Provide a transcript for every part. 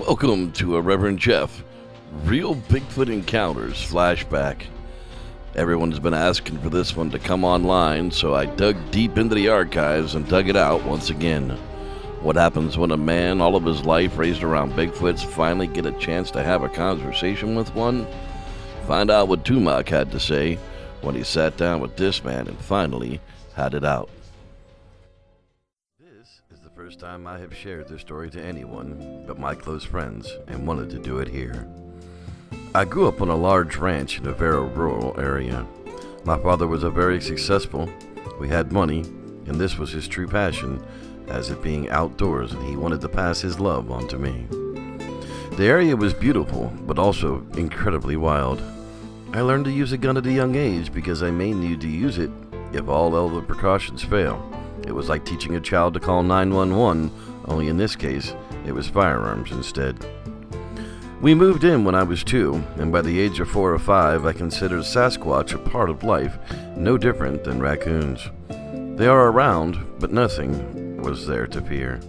Welcome to a Reverend Jeff Real Bigfoot Encounters flashback. Everyone's been asking for this one to come online, so I dug deep into the archives and dug it out once again. What happens when a man all of his life raised around Bigfoots finally get a chance to have a conversation with one? Find out what Tumac had to say when he sat down with this man and finally had it out. This is the first time I have shared this story to anyone but my close friends and wanted to do it here. I grew up on a large ranch in a very rural area. My father was very successful, we had money, and this was his true passion, as it being outdoors, and he wanted to pass his love on to me. The area was beautiful, but also incredibly wild. I learned to use a gun at a young age because I may need to use it if all other precautions fail. It was like teaching a child to call 911, only in this case, it was firearms instead. We moved in when I was 2, and by the age of 4 or 5, I considered Sasquatch a part of life, no different than raccoons. They are around, but nothing was there to fear.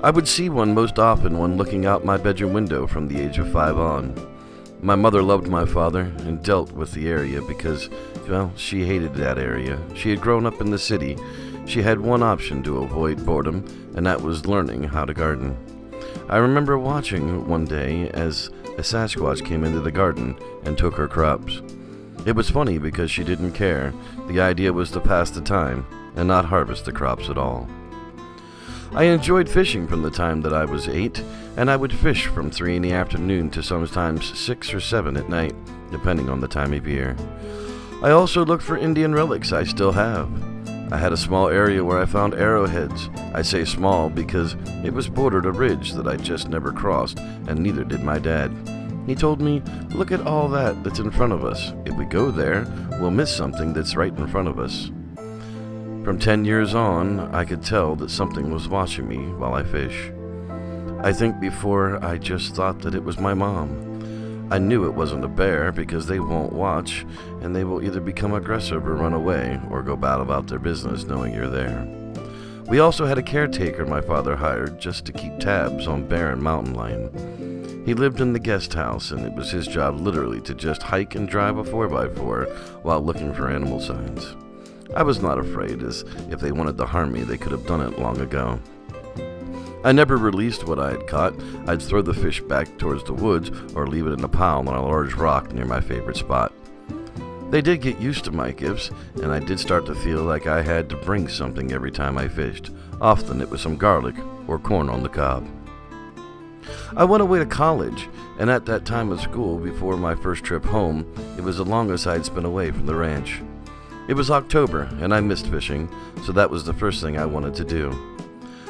I would see one most often when looking out my bedroom window from the age of 5 on. My mother loved my father and dealt with the area because, well, she hated that area. She had grown up in the city. She had one option to avoid boredom, and that was learning how to garden. I remember watching one day as a Sasquatch came into the garden and took her crops. It was funny because she didn't care. The idea was to pass the time and not harvest the crops at all. I enjoyed fishing from the time that I was 8, and I would fish from 3 in the afternoon to sometimes 6 or 7 at night, depending on the time of year. I also looked for Indian relics I still have. I had a small area where I found arrowheads. I say small because it was bordered a ridge that I just never crossed, and neither did my dad. He told me, look at all that's in front of us. If we go there, we'll miss something that's right in front of us. From 10 years on, I could tell that something was watching me while I fish. I think before I just thought that it was my mom. I knew it wasn't a bear because they won't watch, and they will either become aggressive or run away or go bad about their business knowing you're there. We also had a caretaker my father hired just to keep tabs on bear and mountain lion. He lived in the guest house, and it was his job literally to just hike and drive a 4x4 while looking for animal signs. I was not afraid, as if they wanted to harm me, they could have done it long ago. I never released what I had caught. I'd throw the fish back towards the woods or leave it in a pile on a large rock near my favorite spot. They did get used to my gifts, and I did start to feel like I had to bring something every time I fished. Often it was some garlic or corn on the cob. I went away to college, and at that time of school, before my first trip home, it was the longest I'd spent away from the ranch. It was October, and I missed fishing, so that was the first thing I wanted to do.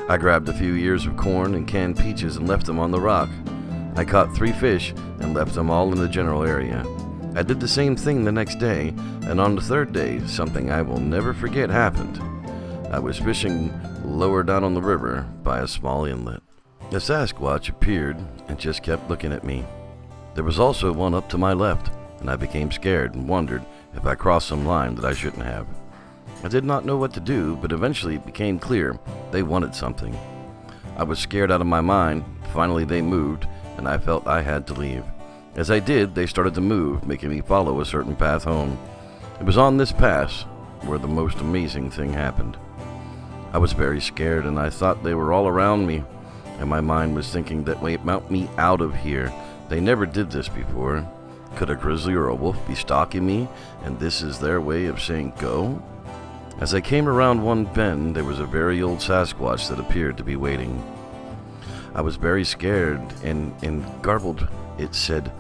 I grabbed a few ears of corn and canned peaches and left them on the rock. I caught 3 fish and left them all in the general area. I did the same thing the next day, and on the 3rd day, something I will never forget happened. I was fishing lower down on the river by a small inlet. A Sasquatch appeared and just kept looking at me. There was also one up to my left, and I became scared and wondered if I crossed some line that I shouldn't have. I did not know what to do, but eventually it became clear they wanted something. I was scared out of my mind. Finally they moved, and I felt I had to leave. As I did, they started to move, making me follow a certain path home. It was on this path where the most amazing thing happened. I was very scared, and I thought they were all around me, and my mind was thinking that they want me out of here. They never did this before. Could a grizzly or a wolf be stalking me, and this is their way of saying go? As I came around one bend, there was a very old Sasquatch that appeared to be waiting. I was very scared, and garbled, it said,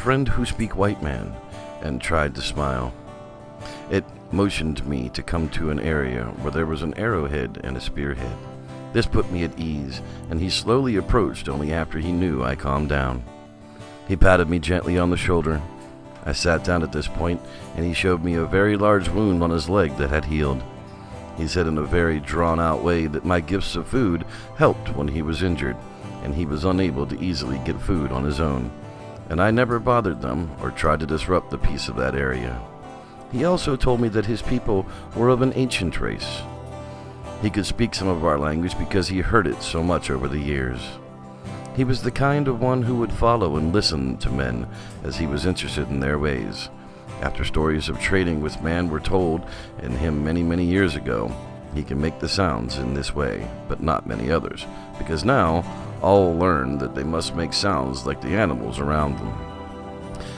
"Friend who speak white man," and tried to smile. It motioned me to come to an area where there was an arrowhead and a spearhead. This put me at ease, and he slowly approached only after he knew I calmed down. He patted me gently on the shoulder. I sat down at this point, and he showed me a very large wound on his leg that had healed. He said in a very drawn-out way that my gifts of food helped when he was injured, and he was unable to easily get food on his own, and I never bothered them or tried to disrupt the peace of that area. He also told me that his people were of an ancient race. He could speak some of our language because he heard it so much over the years. He was the kind of one who would follow and listen to men as he was interested in their ways. After stories of trading with man were told in him many, many years ago, he can make the sounds in this way, but not many others, because now all learn that they must make sounds like the animals around them.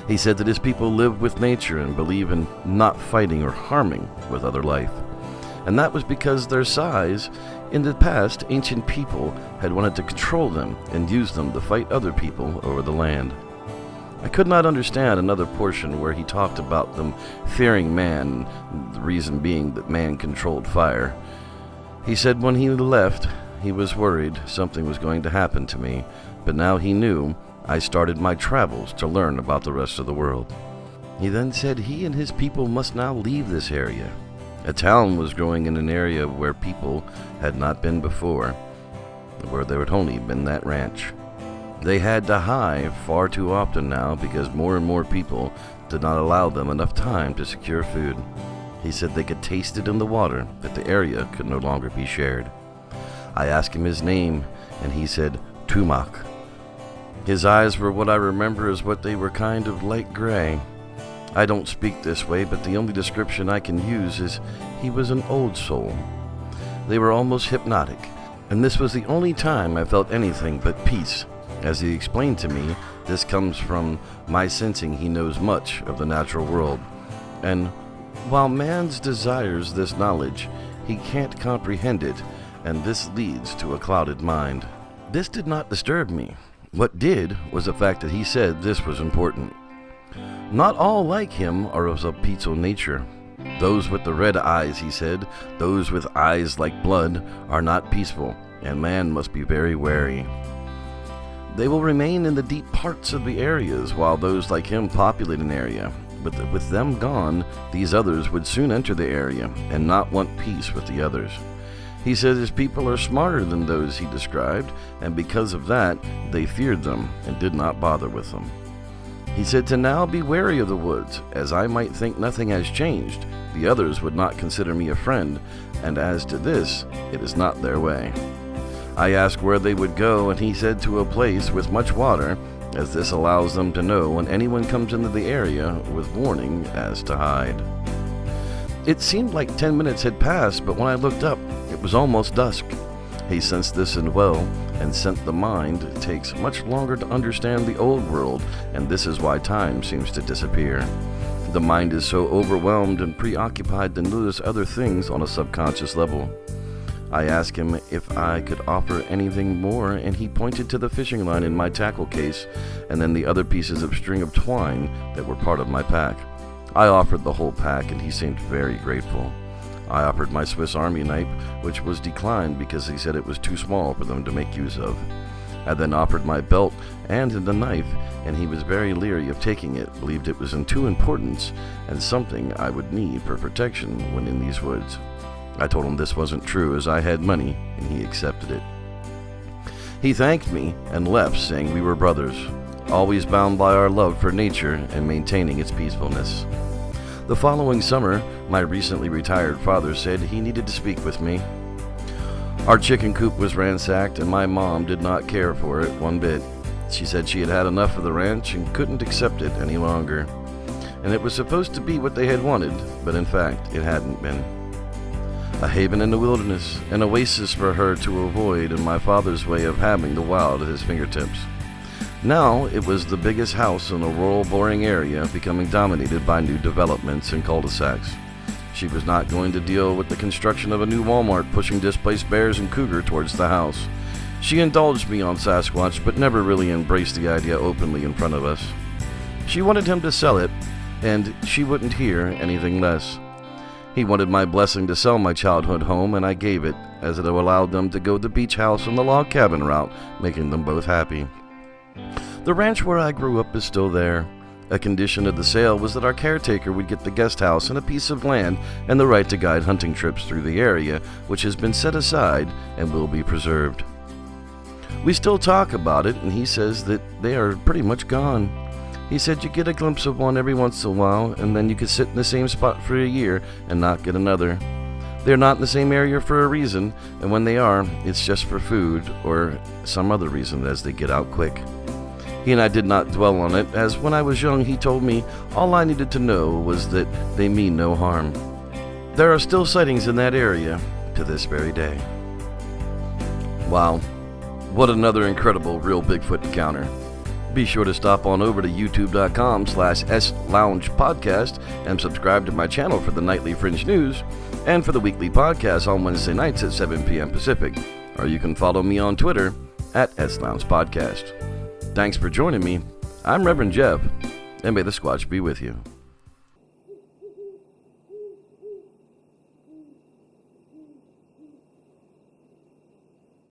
He said that his people live with nature and believe in not fighting or harming with other life. And that was because their size. In the past, ancient people had wanted to control them and use them to fight other people over the land. I could not understand another portion where he talked about them fearing man, the reason being that man controlled fire. He said when he left, he was worried something was going to happen to me, but now he knew I started my travels to learn about the rest of the world. He then said he and his people must now leave this area. A town was growing in an area where people had not been before, where there had only been that ranch. They had to hide far too often now because more and more people did not allow them enough time to secure food. He said they could taste it in the water, that the area could no longer be shared. I asked him his name, and he said Tumac. His eyes were what I remember as what they were kind of light gray. I don't speak this way, but the only description I can use is he was an old soul. They were almost hypnotic, and this was the only time I felt anything but peace. As he explained to me, this comes from my sensing he knows much of the natural world, and while man's desires this knowledge, he can't comprehend it, and this leads to a clouded mind. This did not disturb me. What did was the fact that he said this was important. Not all like him are of a peaceful nature. Those with the red eyes, he said, those with eyes like blood, are not peaceful, and man must be very wary. They will remain in the deep parts of the areas, while those like him populate an area. But with them gone, these others would soon enter the area, and not want peace with the others. He said his people are smarter than those he described, and because of that, they feared them, and did not bother with them. He said to now be wary of the woods, as I might think nothing has changed. The others would not consider me a friend, and as to this, it is not their way. I asked where they would go, and he said to a place with much water, as this allows them to know when anyone comes into the area with warning as to hide. It seemed like 10 minutes had passed, but when I looked up, it was almost dusk. He sensed this and well, and sent the mind takes much longer to understand the old world, and this is why time seems to disappear. The mind is so overwhelmed and preoccupied to notice other things on a subconscious level. I asked him if I could offer anything more, and he pointed to the fishing line in my tackle case, and then the other pieces of string of twine that were part of my pack. I offered the whole pack, and he seemed very grateful. I offered my Swiss Army knife, which was declined because he said it was too small for them to make use of. I then offered my belt and the knife, and he was very leery of taking it, believed it was in too importance and something I would need for protection when in these woods. I told him this wasn't true, as I had money, and he accepted it. He thanked me and left, saying we were brothers, always bound by our love for nature and maintaining its peacefulness. The following summer, my recently retired father said he needed to speak with me. Our chicken coop was ransacked, and my mom did not care for it one bit. She said she had had enough of the ranch and couldn't accept it any longer. And it was supposed to be what they had wanted, but in fact, it hadn't been. A haven in the wilderness, an oasis for her to avoid, and my father's way of having the wild at his fingertips. Now it was the biggest house in a rural, boring area, becoming dominated by new developments and cul-de-sacs. She was not going to deal with the construction of a new Walmart pushing displaced bears and cougar towards the house. She indulged me on Sasquatch, but never really embraced the idea openly in front of us. She wanted him to sell it, and she wouldn't hear anything less. He wanted my blessing to sell my childhood home, and I gave it, as it allowed them to go the beach house and the log cabin route, making them both happy. The ranch where I grew up is still there. A condition of the sale was that our caretaker would get the guest house and a piece of land and the right to guide hunting trips through the area, which has been set aside and will be preserved. We still talk about it, and he says that they are pretty much gone. He said you get a glimpse of one every once in a while, and then you could sit in the same spot for a year and not get another. They're not in the same area for a reason, and when they are, it's just for food or some other reason as they get out quick. He and I did not dwell on it, as when I was young he told me all I needed to know was that they mean no harm. There are still sightings in that area to this very day. Wow, what another incredible Real Bigfoot encounter. Be sure to stop on over to youtube.com/SLoungePodcast and subscribe to my channel for the nightly Fringe News and for the weekly podcast on Wednesday nights at 7 p.m. Pacific. Or you can follow me on Twitter at SLoungePodcast. Thanks for joining me. I'm Reverend Jeb, and may the Squatch be with you.